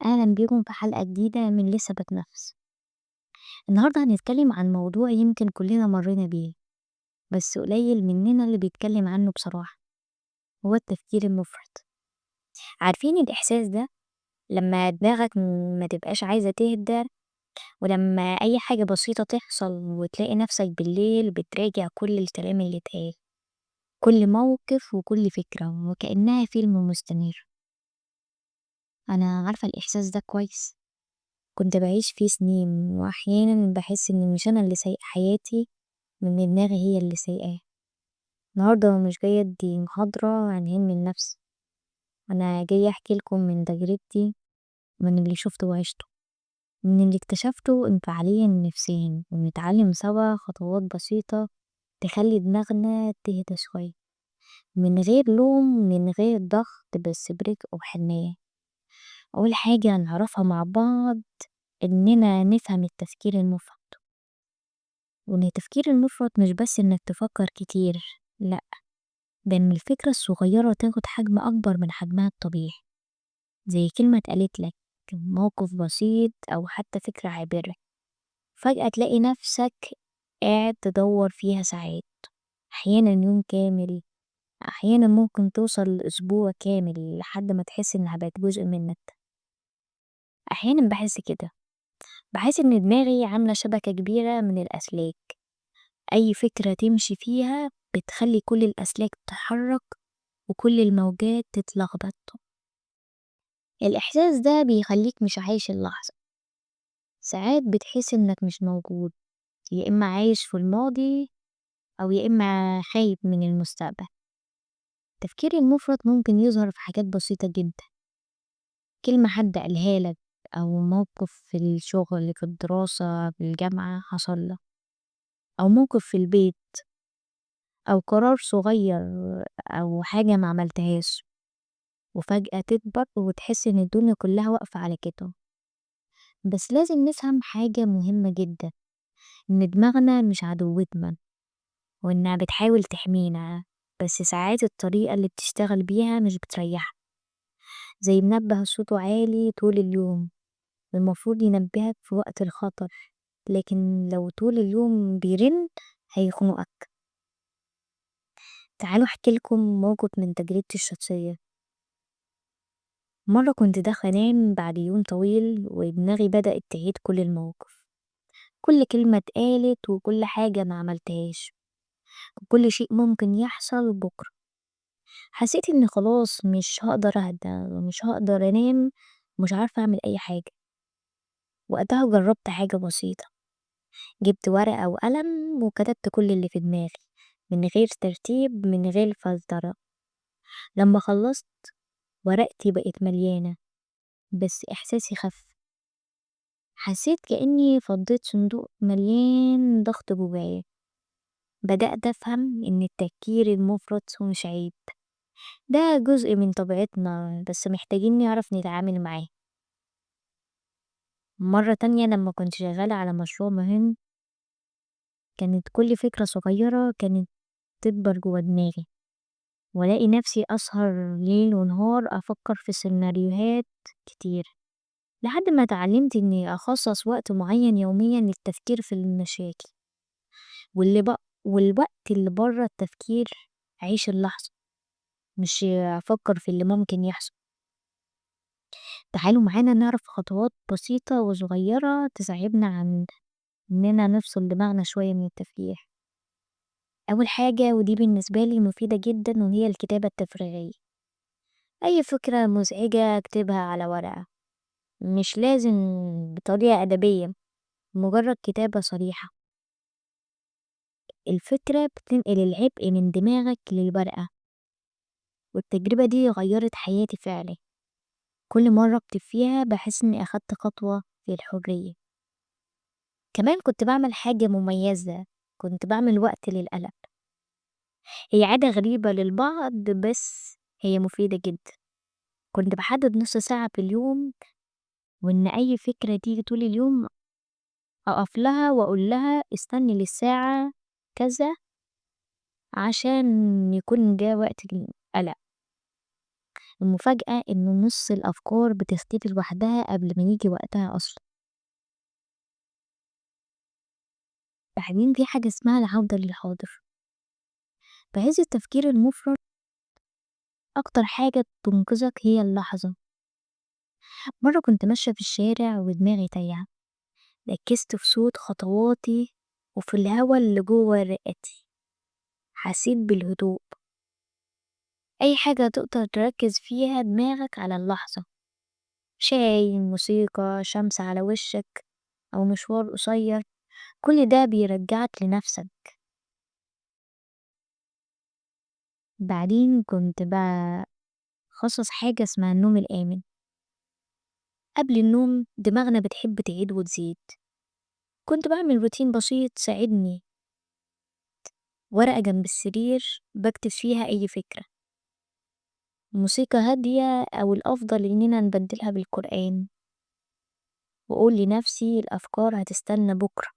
أهلا بيكم في حلقة جديدة من لسه بتنفس. النهاردة هنتكلم عن موضوع يمكن كلنا مرينا بيه، بس قليل مننا اللي بيتكلم عنه بصراحة. هو التفكير المفرط. عارفين الإحساس ده لما دماغك ما تبقاش عايزة تهدى، ولما أي حاجة بسيطة تحصل وتلاقي نفسك بالليل بتراجع كل الكلام اللي اتقال، كل موقف وكل فكرة وكأنها فيلم مستمر. أنا عارفة الإحساس ده كويس، كنت بعيش فيه سنين وأحيانا بحس إن مش أنا اللي سايق حياتي، من دماغي هي اللي سايقاه. النهاردة مش جاية أدي محاضرة عن علم النفس، أنا جاية أحكي لكم من تجربتي، من اللي شفته وعشته، من اللي اكتشفته انفعاليا نفسيا، ونتعلم سوا خطوات بسيطة تخلي دماغنا تهدى شوية، من غير لوم، من غير ضغط، بس بريك وحنية. أول حاجة نعرفها مع بعض إننا نفهم التفكير المفرط، وإن التفكير المفرط مش بس إنك تفكر كتير، لأ، ده إن الفكرة الصغيرة تاخد حجم أكبر من حجمها الطبيعي، زي كلمة اتقالت لك، موقف بسيط، أو حتى فكرة عابرة، فجأة تلاقي نفسك قاعد تدور فيها ساعات، أحيانا يوم كامل، أحيانا ممكن توصل لأسبوع كامل لحد ما تحس إنها بقت جزء منك. أحيانا بحس كده، بحس إن دماغي عاملة شبكة كبيرة من الأسلاك، أي فكرة تمشي فيها بتخلي كل الأسلاك تتحرك وكل الموجات تتلخبط. الإحساس ده بيخليك مش عايش اللحظة، ساعات بتحس إنك مش موجود، يا إما عايش في الماضي أو يا إما خايف من المستقبل. التفكير المفرط ممكن يظهر في حاجات بسيطة جدا، كلمة حد قالها لك، أو موقف في الشغل، في الدراسة، في الجامعة حصل لك، أو موقف في البيت، أو قرار صغير، أو حاجة ما عملتهاش، وفجأة تكبر وتحس إن الدنيا كلها واقفة على كده. بس لازم نفهم حاجة مهمة جدا، إن دماغنا مش عدوتنا، وإنها بتحاول تحمينا، بس ساعات الطريقة اللي بتشتغل بيها مش بتريحك، زي منبه صوته عالي طول اليوم، المفروض ينبهك في وقت الخطر، لكن لو طول اليوم بيرن هيخنقك. تعالوا احكي لكم موقف من تجربتي الشخصية. مرة كنت داخلة انام بعد يوم طويل، ودماغي بدأت تعيد كل المواقف، كل كلمة اتقالت، وكل حاجة ما عملتهاش، وكل شيء ممكن يحصل بكرة. حسيت إني خلاص مش هقدر أهدى ومش هقدر أنام، مش عارفة أعمل أي حاجة. وقتها جربت حاجة بسيطة، جبت ورقة وقلم وكتبت كل اللي في دماغي، من غير ترتيب، من غير فلترة. لما خلصت ورقتي بقت مليانة، بس إحساسي خف، حسيت كأني فضيت صندوق مليان ضغط جوايا. بدأت أفهم إن التفكير المفرط هو مش عيب، ده جزء من طبيعتنا، بس محتاجين نعرف نتعامل معاه. مرة تانية لما كنت شغالة على مشروع مهم، كانت كل فكرة صغيرة كانت تكبر جوا دماغي، والاقي نفسي أسهر ليل ونهار أفكر في سيناريوهات كتير، لحد ما اتعلمت إني أخصص وقت معين يوميا للتفكير في المشاكل، والوقت اللي بره التفكير أعيش اللحظة، مش أفكر في اللي ممكن يحصل. تعالوا معانا نعرف خطوات بسيطة وصغيرة تساعدنا عن إننا نفصل دماغنا شوية من التفكير. أول حاجة، ودي بالنسبة لي مفيدة جدا، وهي الكتابة التفريغية. أي فكرة مزعجة أكتبها على ورقة، مش لازم بطريقة أدبية، مجرد كتابة صريحة. الفكرة بتنقل العبء من دماغك للورقة، والتجربة دي غيرت حياتي فعلا. كل مرة أكتب فيها بحس إني أخدت خطوة في الحرية. كمان كنت بعمل حاجة مميزة، كنت بعمل وقت للقلق. هي عادة غريبة للبعض، بس هي مفيدة جدا. كنت بحدد نص ساعة في اليوم، وإن أي فكرة تيجي طول اليوم أقف لها وأقول لها استني للساعة كذا، عشان يكون ده وقت القلق. المفاجأة إن نص الأفكار بتختفي لوحدها قبل ما يجي وقتها أصلا. بعدين في حاجة اسمها العودة للحاضر. بحيث التفكير المفرط أكتر حاجة تنقذك هي اللحظة. مرة كنت ماشية في الشارع ودماغي تايهة، ركزت في صوت خطواتي وفي الهوا اللي جوه رئتي، حسيت بالهدوء. أي حاجة تقدر تركز فيها دماغك على اللحظة، شاي، موسيقى، شمس على وشك، أو مشوار قصير، كل ده بيرجعك لنفسك. بعدين كنت بخصص حاجة اسمها النوم الآمن. قبل النوم دماغنا بتحب تعيد وتزيد. كنت بعمل روتين بسيط ساعدني، ورقة جنب السرير بكتب فيها أي فكرة، موسيقى هادية، أو الأفضل إننا نبدلها بالقرآن، وأقول لنفسي الأفكار هتستنى بكرة.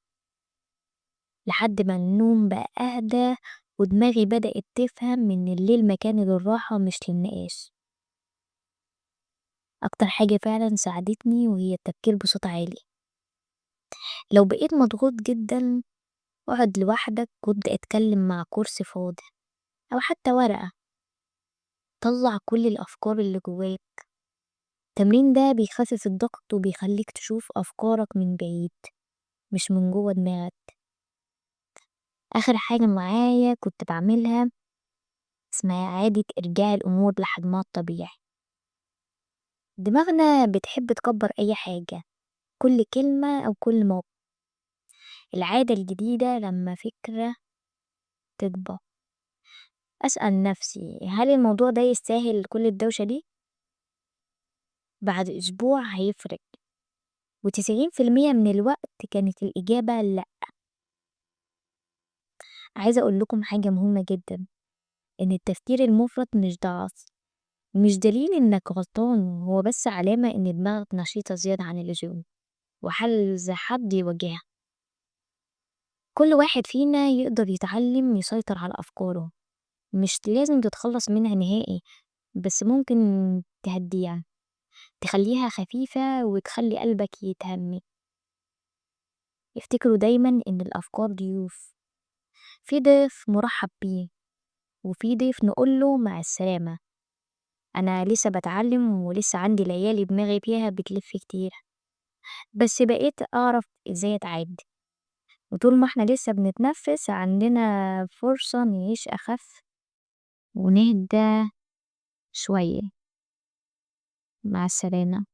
لحد ما النوم بقى أهدى ودماغي بدأت تفهم إن الليل مكان للراحة مش للنقاش. أكتر حاجة فعلا ساعدتني وهي التفكير بصوت عالي. لو بقيت مضغوط جدا اقعد لوحدك وابدأ اتكلم مع كرسي فاضي أو حتى ورقة، طلع كل الأفكار اللي جواك. التمرين ده بيخفف الضغط وبيخليك تشوف أفكارك من بعيد مش من جوه دماغك. آخر حاجة معايا كنت بعملها اسمها إعادة إرجاع الأمور لحجمها الطبيعي. دماغنا بتحب تكبر أي حاجة، كل كلمة أو كل موقف. العادة الجديدة لما فكرة تكبر أسأل نفسي هل الموضوع ده يستاهل كل الدوشة دي؟ بعد أسبوع هيفرق، و90% من الوقت كانت الإجابة لأ. عايزة أقول لكم حاجة مهمة جدا، إن التفكير المفرط مش ضعف، مش دليل إنك غلطان، هو بس علامة إن دماغك نشيطة زيادة عن اللزوم وعايزة حد يواجهها. كل واحد فينا يقدر يتعلم يسيطر على أفكاره، مش لازم تتخلص منها نهائي، بس ممكن تهديها، تخليها خفيفة وتخلي قلبك يتهمي. افتكروا دايما إن الأفكار ضيوف، في ضيف مرحب بيه وفي ضيف نقوله مع السلامة. أنا لسه بتعلم ولسه عندي ليالي دماغي فيها بتلف كتير، بس بقيت أعرف إزاي أتعاد. وطول ما احنا لسه بنتنفس عندنا فرصة نعيش أخف ونهدى شوية. مع السلامة.